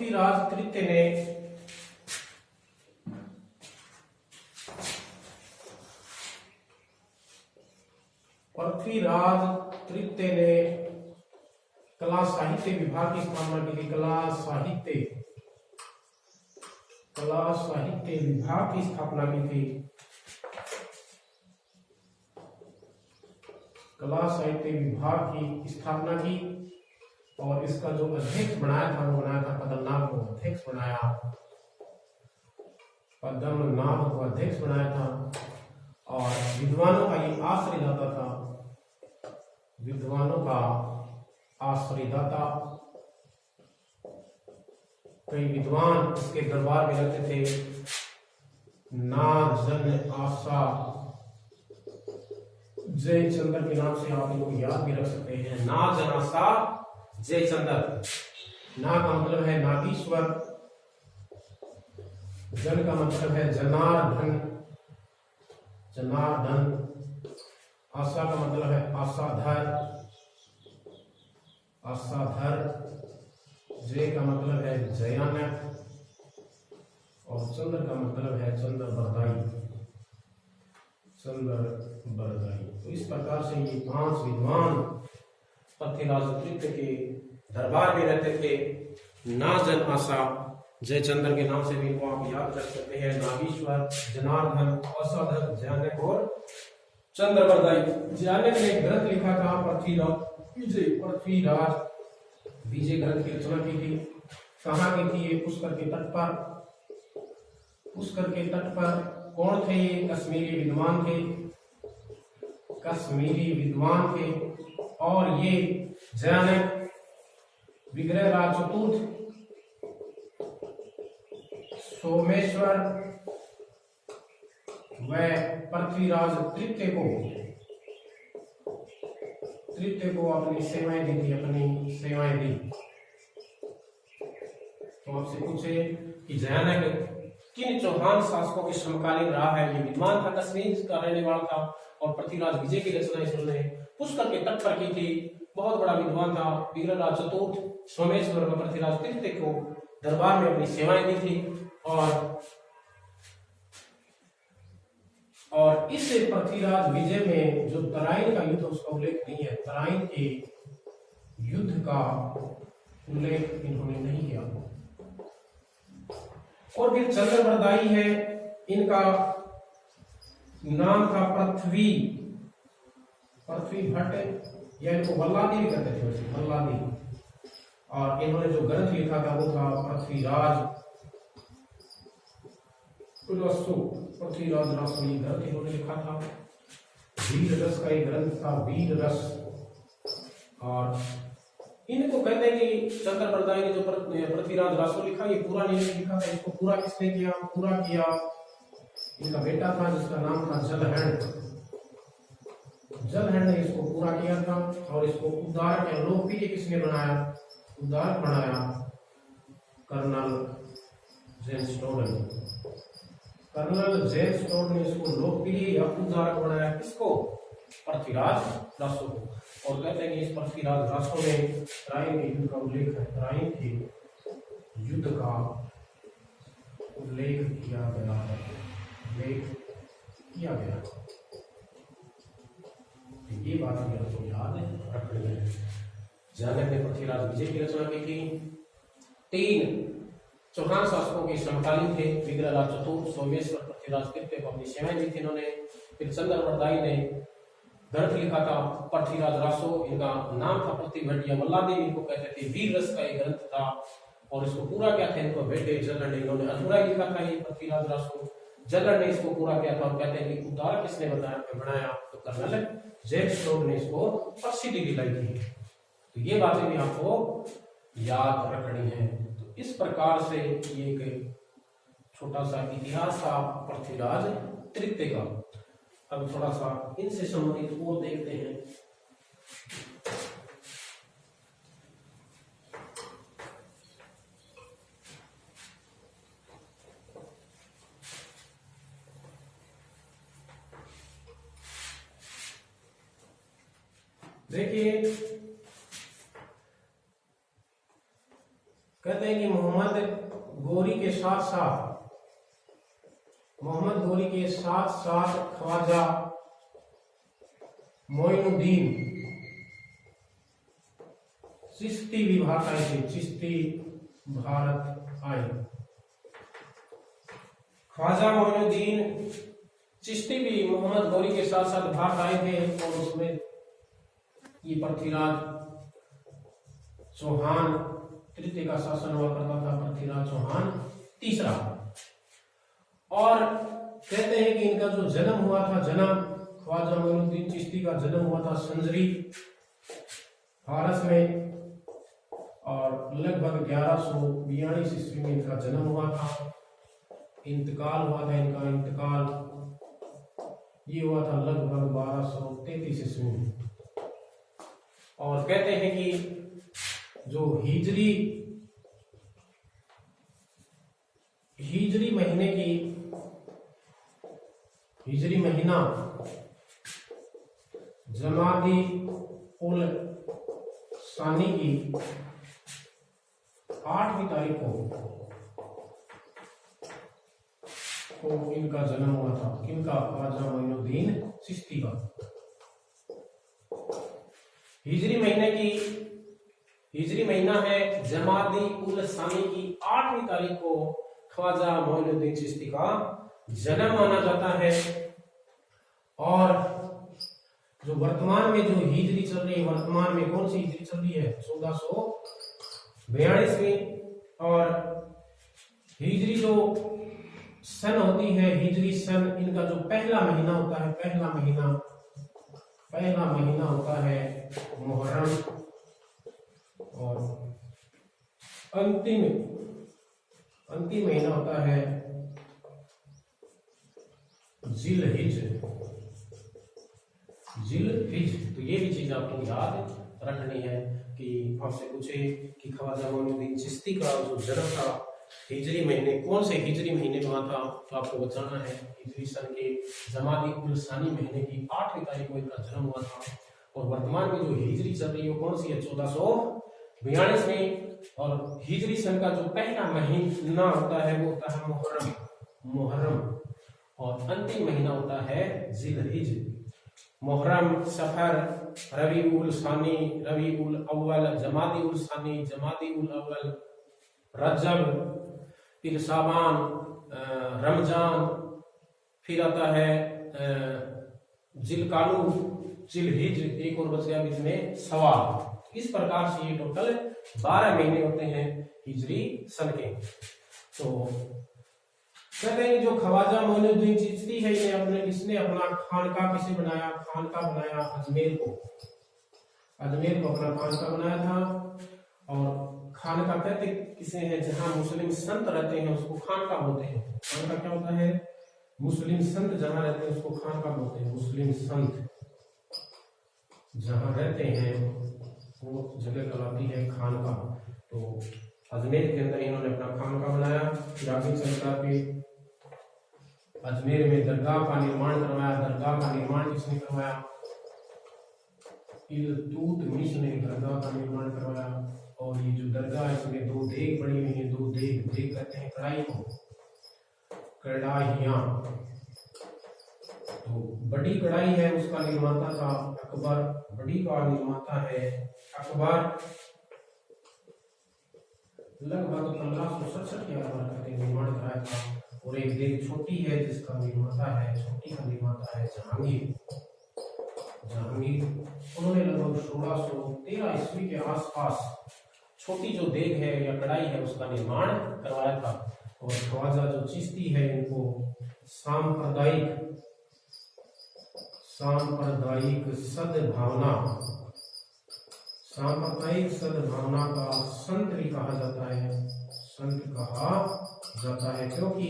पृथ्वीराज तृतीय ने कला साहित्य विभाग की स्थापना की थी। कला साहित्य विभाग की स्थापना की थी। कला साहित्य विभाग की स्थापना की और इसका जो अध्यक्ष बनाया था वो बनाया था पद्मनाभ को अध्यक्ष बनाया। पद्मनाभ को अध्यक्ष बनाया था और विद्वानों का ये आश्रयदाता था। विद्वानों का आश्रयदाता। कई विद्वान इसके दरबार में रहते थे। नाजन आशा जयचंद्र के नाम से आप इनको याद भी रख सकते हैं। नाजन आशा जयचंद्र। ना का मतलब है नागेश्वर, जन का मतलब है जनार्दन, आशा का मतलब है आशाधर, जय का मतलब है जयानक और चंद्र का मतलब है चंद्रबरदाई। तो इस प्रकार से ये 5 विद्वान पृथ्वीराज तृतीय के दरबार में रहते थे। नाजन आशा जयचंद्र के नाम से भी इनको आप याद रख सकते हैं। नागेश्वर, जनार्दन, आशाधर, जयानक और चंद्रबरदाई। जयानक ने एक ग्रंथ लिखा था पृथ्वीराज विजय ग्रंथ की रचना की थी। कहाँ की थी ये? पुष्कर के तट पर। पुष्कर के तट पर कौन थे ये? कश्मीरी विद्वान थे। और ये जयानक विग्रहराज चतुर्थ, सोमेश्वर व पृथ्वीराज तृतीय को अपनी सेवाएं दी। तो आपसे पूछे कि जयानक किन चौहान शासकों के समकालीन रहा है? ये विद्वान था, कश्मीर का रहने वाला था और पृथ्वीराज विजय की रचना इसने पुष्कर के तट पर की थी। बहुत बड़ा विद्वान था। विग्रहराज चतुर्थ, सोमेश्वर व पृथ्वीराज तृतीय को दरबार में अपनी सेवाएं दी थी। और इस पृथ्वीराज विजय में जो तराइन का युद्ध उसका उल्लेख नहीं है। तराइन के युद्ध का उल्लेख इन्होंने नहीं किया। और फिर चंद्रबरदाई है, इनका नाम था पृथ्वी भट्ट या इनको वल्लादी भी कहते थे वैसे, वल्लादी। और इन्होंने जो ग्रंथ लिखा था वो था पृथ्वीराज रासो ग्रंथ इन्होंने लिखा था। वीर रस का एक ग्रंथ था, वीर रस। और इनको कहते हैं कि चंद्रबरदाई ने जो पृथ्वीराज रासो लिखा, ये पूरा नहीं लिखा था। इसको पूरा किसने किया? पूरा किया इनका बेटा था जिसका नाम था जलहण ने इसको पूरा किया था। और इसको उद्धारक या लोकप्रिय किसने बनाया? उद्धारक बनाया कर्नल जेम्स टोड ने इसको लोकप्रिय या उद्धारक बनाया। किसको? पृथ्वीराज रासो को। और कहते हैं कि इस पृथ्वीराज रासो ने तराइन के युद्ध का उल्लेख है। तराइन के युद्ध का उल्लेख किया गया। ये बात भी आपको याद रखनी है। जयानक ने पृथ्वीराज विजय की रचना की थी। 3 चौहान शासकों के समकालीन थे। विग्रहराज चतुर्थ, सोमेश्वर, पृथ्वीराज तृतीय को अपनी सेवाएं दी थी इन्होंने। फिर चंद्रबरदाई ने ग्रंथ लिखा था पृथ्वीराज रासो। इनका नाम था पृथ्वी भट्ट या वल्लादी, इनको कहते थे। वीर रस का एक ग्रंथ था और इसको पूरा क्या था? इनको बेटे जलहण ने, इन्होंने अधूरा लिखा था ये पृथ्वीराज रासो। जलहण ने इसको पूरा किया था। और कहते हैं कि उद्धारक किसने बनाया? तो कर्नल जेम्स टोड ने इसको प्रसिद्धि दिलाई थी। तो ये बातें भी आपको याद रखनी है। तो इस प्रकार से ये एक छोटा सा इतिहास था पृथ्वीराज तृतीय का। अब थोड़ा सा इनसे संबंधित और देखते हैं। देखिए कहते हैं कि मोहम्मद गोरी के साथ साथ ख्वाजा मोइनुद्दीन चिश्ती भी भारत आए थे। चिश्ती भारत आए। ख्वाजा मोइनुद्दीन चिश्ती भी मोहम्मद गौरी के साथ साथ भारत आए थे और उसमें ये पृथ्वीराज चौहान तृतीय का शासन हुआ करता था। पृथ्वीराज चौहान तीसरा। और कहते हैं कि इनका जो जन्म हुआ था, ख्वाजा मोइनुद्दीन चिश्ती का जन्म हुआ था संजरी फारस में और लगभग 1142 ईस्वी में इनका जन्म हुआ था। इंतकाल हुआ था, ये हुआ था लगभग 1233 ईस्वी में। और कहते हैं कि जो हिजरी महीना जमादी उल सानी की 8वीं तारीख को इनका जन्म हुआ था। किनका? ख्वाजा मोइनुद्दीन चिश्ती का। हिजरी महीना है जमादी उल सानी की 8वीं तारीख को ख्वाजा मोइनुद्दीन चिश्ती का जन्म माना जाता है। और जो वर्तमान में जो हिजरी चल रही है, वर्तमान में कौन सी हिजरी चल रही है? 1442 और हिजरी जो सन होती है, हिजरी सन, इनका जो पहला महीना होता है, पहला महीना होता है मुहर्रम और अंतिम महीना होता है जिलहिज। तो ये भी चीज आपको याद रखनी है कि आपसे पूछे कि ख्वाजा मोइनुद्दीन चिश्ती का जो जन्म था हिजरी महीने, कौन से हिजरी महीने में हुआ था, तो आपको बताना है। हिजरी सन के जमादी उल सानी महीने की 8वीं तारीख को इनका जन्म हुआ था। और वर्तमान में जो हिजरी चल रही है वो कौन सी है? 1442 में। और हिजरी सन का जो पहला महीना होता है वो होता है मुहर्रम और अंतिम महीना होता है जिलहिज। मुहर्रम, सफर, रबीउल सानी, रबीउल अव्वल, जमादी उल सानी, जमादी उल अव्वल, रजब, फिर साबान, रमजान, फिर आता है जिलकालू, जिलहिज, एक और बच गया बीच में सवाल। इस प्रकार से ये टोटल 12 महीने होते हैं हिजरी सन के। तो कहते हैं जो ख्वाजा मोइनुद्दीन चिश्ती है, इसने अपना खानका किसे बनाया? खानका बनाया अजमेर को अपना खानका बनाया था। और खानका कहते किसे है? जहां मुस्लिम संत रहते हैं उसको खानका बोलते हैं। खानका क्या होता है? मुस्लिम संत जहां रहते हैं उसको खानका बोलते हैं। मुस्लिम संत जहां रहते हैं वो जगह कहलाती है खानका। तो अजमेर के अंदर इन्होंने अपना खानका बनाया। फिर आगे चलकर के अजमेर में दरगाह का निर्माण करवाया। दरगाह का निर्माण किसने करवाया? इल्तुतमिश ने दरगाह का निर्माण करवाया। और ये जो दरगाह है इसमें 2 देग बनी हुई है। 2 देग कहते हैं कढ़ाई को, कढ़ाइयां। तो बड़ी कढ़ाई है उसका निर्माता था अकबर। बड़ी का निर्माता है अकबर। लगभग 1567 के आसपास निर्माण कराया था। और एक देग छोटी है जिसका निर्माता है, छोटी का निर्माता है जहांगीर। उन्होंने लगभग 1613 ईस्वी के आसपास छोटी जो देग है या कढ़ाई है उसका निर्माण करवाया था। और ख्वाजा जो चिश्ती है इनको सांप्रदायिक सद्भावना का संत भी कहा जाता है। क्योंकि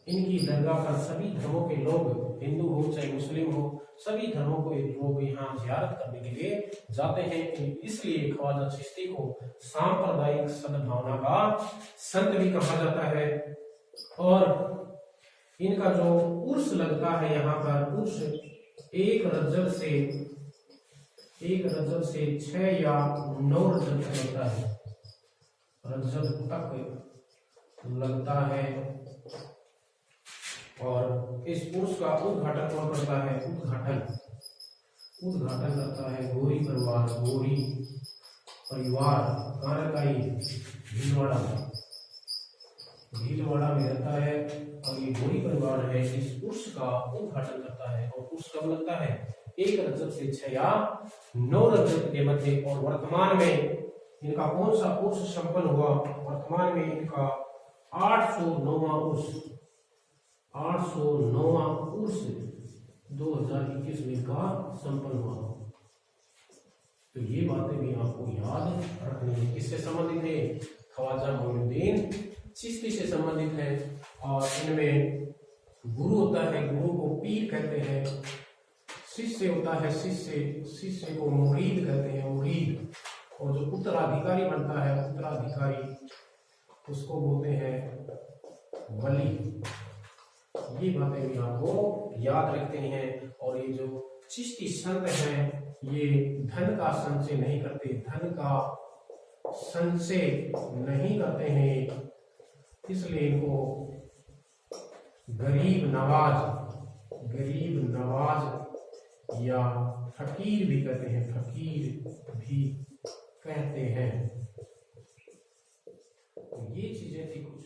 इनकी दरगाह पर सभी धर्मों के लोग, हिंदू हो चाहे मुस्लिम हो, सभी धर्मों के लोग यहाँ जियारत करने के लिए जाते हैं। इसलिए ख्वाजा चिश्ती को सांप्रदायिक सद्भावना का संत भी कहा जाता है। और इनका जो उर्स लगता है यहाँ पर, उर्स एक रजब से 6 या 9 रजब तक लगता है। रजब तक लगता है। और इस उर्स का उद्घाटन कौन करता है? उद्घाटन करता है गोरी परिवार। गोरी परिवार कहाँ रहता है? भीलवाड़ा में रहता है। और ये गोरी परिवार है, इस उर्स का उद्घाटन करता है। और उर्स कब लगता है? 1 रजब से 6 या 9 रजब के मध्य। और वर्तमान में इनका कौन सा उर्स संपन्न हुआ? वर्तमान में इनका 809वां उर्स 2021 में का संपन्न हुआ। तो ये बातें भी आपको याद रखनी है। किससे संबंधित है? ख्वाजा मोइनुद्दीन चिश्ती से संबंधित है। और इनमें गुरु होता है, गुरु को पीर कहते हैं। शिष्य होता है, शिष्य को मुरीद कहते हैं, मुरीद। और जो उत्तराधिकारी बनता है, उत्तराधिकारी, उसको बोलते हैं वली। ये बातें भी आपको याद रखनी है। और ये जो चिश्ती संत हैं, ये धन का संचय नहीं करते, धन का संचय नहीं करते हैं, इसलिए इनको गरीब नवाज या फकीर भी कहते हैं। तो ये चीजें थी कुछ।